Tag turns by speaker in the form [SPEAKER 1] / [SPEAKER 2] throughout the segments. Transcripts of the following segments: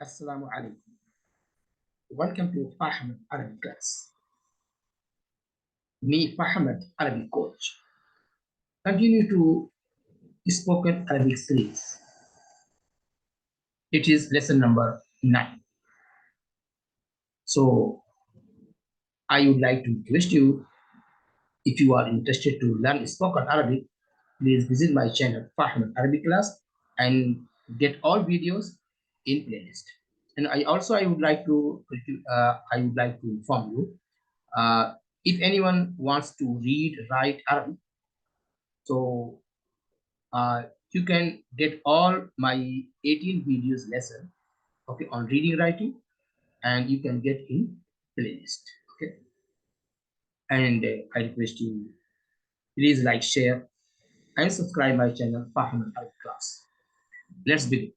[SPEAKER 1] Assalamu alaikum. Welcome to Ahmad Arabic class. Me, Ahmad Arabic coach. Continue to spoken Arabic series. It is lesson number 9. So I would like to request you, if you are interested to learn spoken Arabic, please visit my channel Ahmad Arabic class and get all videos in playlist. And I would like to inform you, if anyone wants to read, write Arabic, so you can get all my 18 videos lesson, okay, on reading, writing, and you can get in playlist, okay. And I request you, please like, share, and subscribe my channel Fahim Arabic class. Let's begin.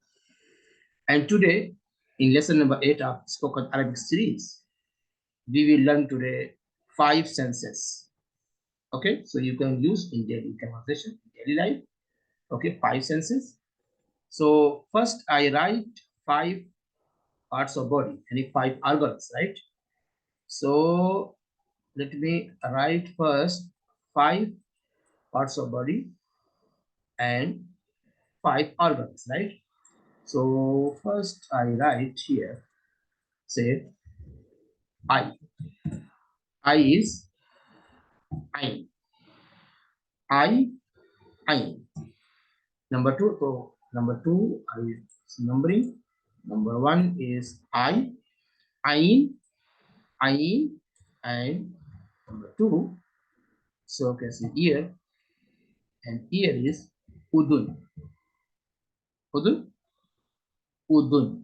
[SPEAKER 1] And today, in lesson number 8 of spoken Arabic series, we will learn today 5 senses. Okay, so you can use in daily conversation, daily life. Okay, 5 senses. So first I write 5 parts of body, any 5 organs, right? So let me write first 5 parts of body and 5 organs, right? So first I write here, say eye. Eye is eye. Eye, eye. Number 2, so number 2 I is numbering. Number 1 is eye, eye, eye, and number 2, so you can see ear, and ear is udun. Udun, udun.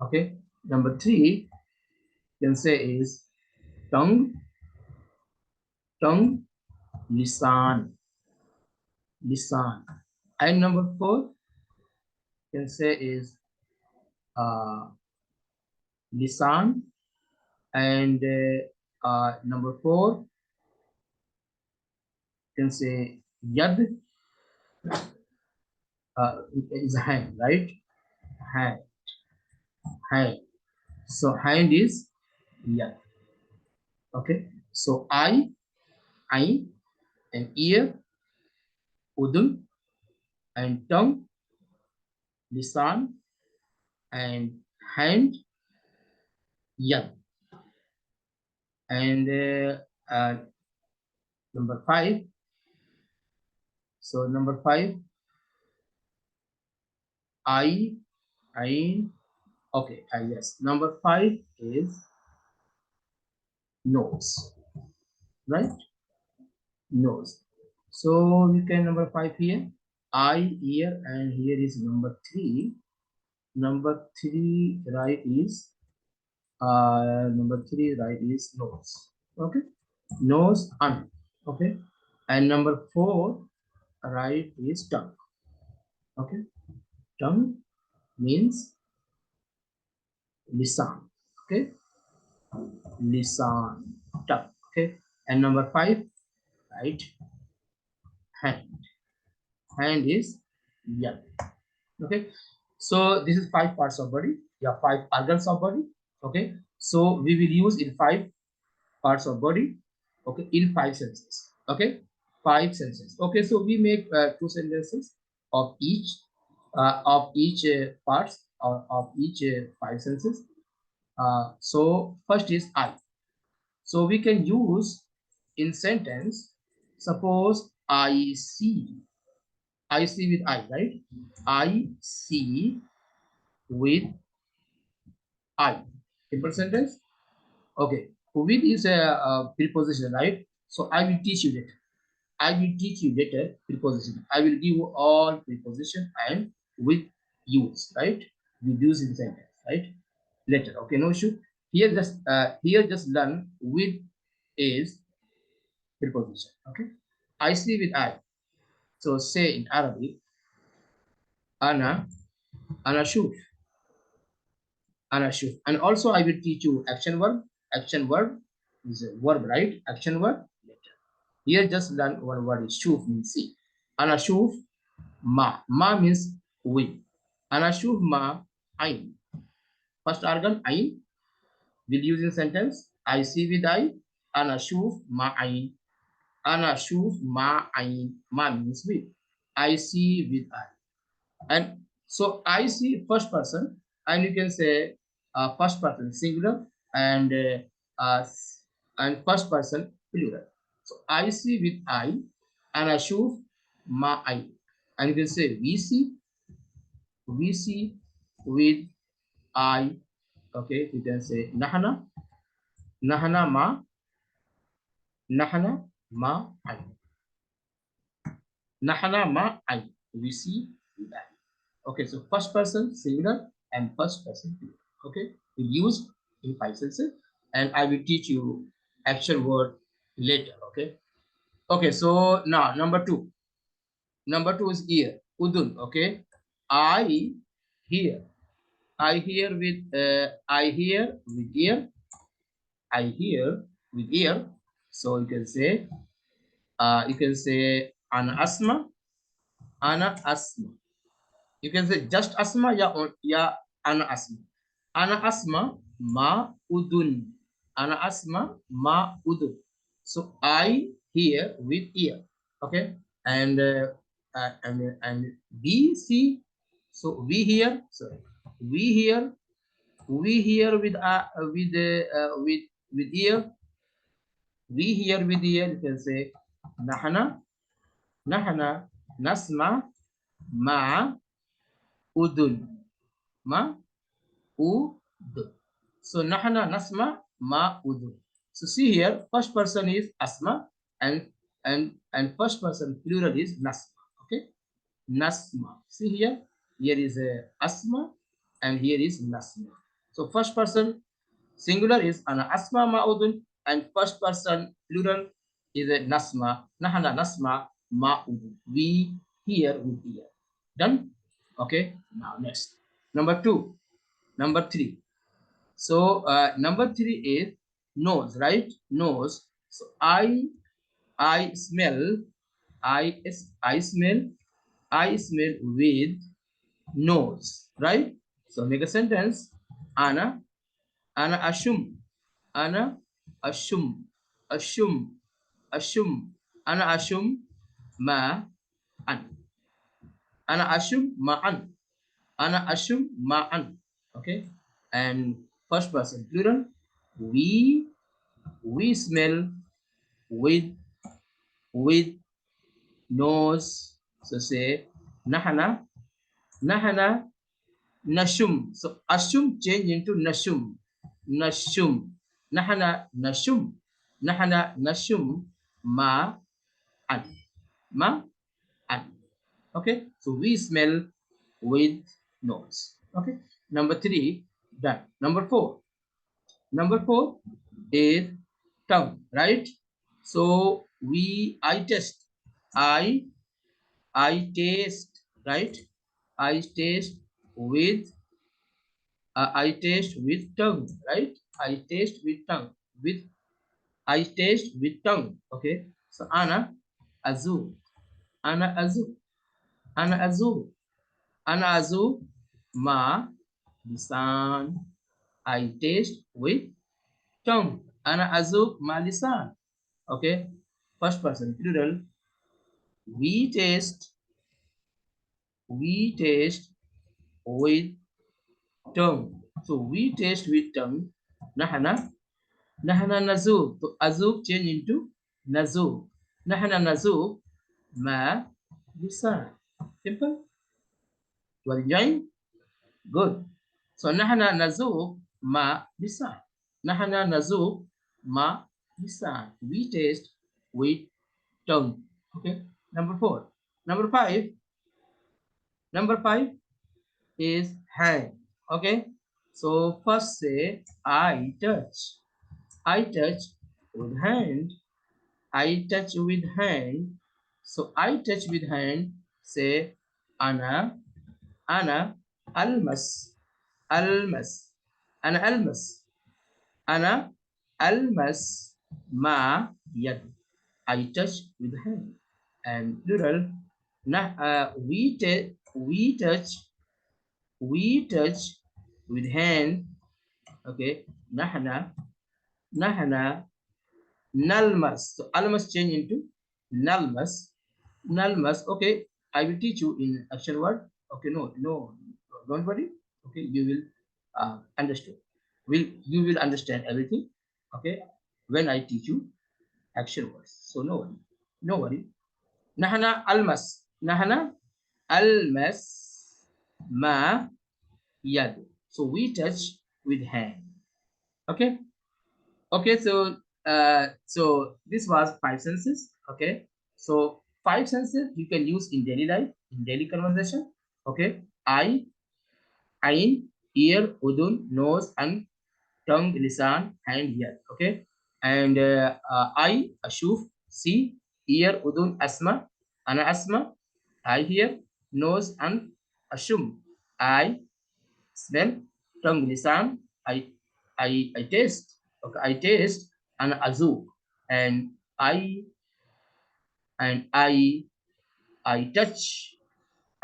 [SPEAKER 1] Okay. Number 3 you can say is tongue, tongue, lisan, lisan. And number 4 you can say is lisan, and number 4 you can say yad, is a hand, right? Hand, hand. So hand is yad. Okay. So eye, and ear, udun, and tongue, lisan, and hand, yad. And number 5, so number 5, I, okay, yes, number 5 is nose, right? Nose. So we can number 5 here, eye, ear, and here is number 3. Number 3 right is number 3 right is nose. Okay, nose, and okay, and number 4 right is tongue. Okay, tongue means lisan. Okay, lisan, tongue. Okay, and number 5 right, hand. Hand is yad. Okay, so this is 5 parts of body. Yeah, 5 organs of body. Okay, so we will use in 5 parts of body, okay, in 5 senses. Okay, 5 senses. Okay, so we make 2 sentences of each parts of each 5 senses. So first is I. So we can use in sentence, suppose I see with I, right? I see with I. Simple sentence. Okay, with is a preposition, right? So I will teach you later. I will teach you later preposition. I will give you all preposition and with use, right? With use in sentence, right? Later, okay, no issue. Here just learn with is preposition. Okay, I see with I. So say in Arabic, ana, shuf, shuf. And also I will teach you action verb. Action verb is a verb, right? Action verb later. Here just learn one word is shuf, means see. Ana shuf ma. Ma means with. Ana shuf ma ain. First organ, ain, will use in sentence. I see with eye. Ana shuf ma ain. Ana shuf ma ain. Ma means with. I see with eye. And so I see first person, and you can say first person singular and first person plural. So I see with I, and I show my eye, and you can say we see with I. Okay, you can say nahana ma I, nahana ma I. We see with I. Okay, so first person singular and first person plural. Okay, we use in five senses, and I will teach you actual word later. Okay. Okay, so now number two. Number two is ear. Udun. Okay. I hear. I hear with I hear with ear. I hear with ear. So you can say ana asma, ana asma. You can say just asma ya ana asma. Ana asma ma udun. Ana asma ma udun. So I hear with ear. Okay. And we see. So we hear. So we hear. We hear with ear. We hear with ear. You can say nahana nasma ma udun. Ma udun. So nahana nasma ma udun. So see here, first person is asma, and first person plural is nasma. Okay, nasma. See here, here is a asma, and here is nasma. So first person singular is ana asma ma udun, and first person plural is a nasma. Nahana nasma ma udun. We hear with ear. Done. Okay. Now next, number two. Number three. So number three is nose, right? Nose. So I smell, I smell, I smell with nose, right? So make a sentence. Ana, ana ashum, ana ashum, ashum, ashum, ana ashum ma an, ana ashum ma an, ana ashum ma an. Okay, and first person plural. We smell with nose. So say nahana nashum. So ashum change into nashum. Nashum. Nahana nashum ma an. Ma an. Okay. So we smell with nose. Okay. Number three done. Number four. Number four is tongue, right? So I test. I taste, right? I taste with I taste with tongue, right? I taste with tongue. With I taste with tongue. Okay. So azu, ana azu, ana azu, ana azu ma lisan. I taste with tongue. Ana azu ma lisan. Okay. First person plural. We taste. We taste with tongue. So we taste with tongue. Nahana. Nahana nazub. So azub change into nazub. Nahana nazub ma lisan. Simple. You are enjoying? Good. So nahana nazub ma lisan. Nahana nazub ma lisan. We taste with tongue. Okay. Number four. Number five. Number five is hand. Okay. So first say I touch. I touch with hand. I touch with hand. So I touch with hand. Say ana almas, almas, ana almas, ana almas ma yad. I touch with hand. And plural. We touch with hand Okay, nahna, nahna, nalmas. So almas change into nalmas, nalmas. Okay, I will teach you in action word. Okay, no, don't worry. Okay, you will understand. You will understand everything. Okay, when I teach you action words. So no worry, no worry. Nahana almas, nahana almas ma yad. So we touch with hand. Okay, okay. So this was five senses. Okay, so five senses you can use in daily life, in daily conversation. Okay, eye, ain, ear, udun, nose, and tongue, lisan, hand, ear. Okay, and eye, ashuf, see, ear, udun, asma, ana asma, I hear, nose, and ashum, I smell, tongue, lisan, I taste, okay, I taste, and azuk, and and I touch,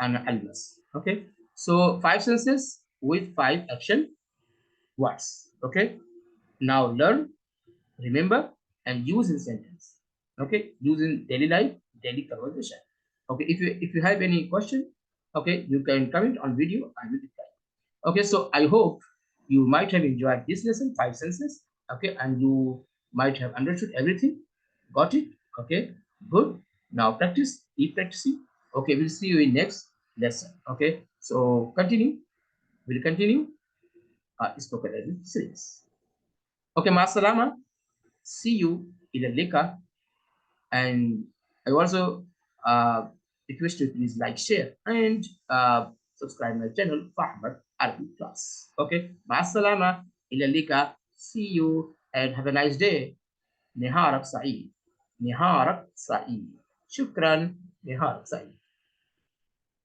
[SPEAKER 1] and almas. Okay, so five senses with five action words. Okay, now learn, remember, and use in sentence. Okay, use in daily life, daily conversation. Okay, if you have any question, okay, you can comment on video, I will reply. Okay, so I hope you might have enjoyed this lesson, five senses. Okay, and you might have understood everything, got it. Okay, good. Now practice, keep practicing. Okay, we'll see you in next lesson. Okay, so we'll continue spoken Arabic series. Okay, masalama. See you in a leka. And I also request you please like, share, and subscribe my channel Ahmad Arabic class. Okay, ma'asalama, ila lika. See you and have a nice day. نهارك سعيد. نهارك سعيد. شكرا. نهارك سعيد.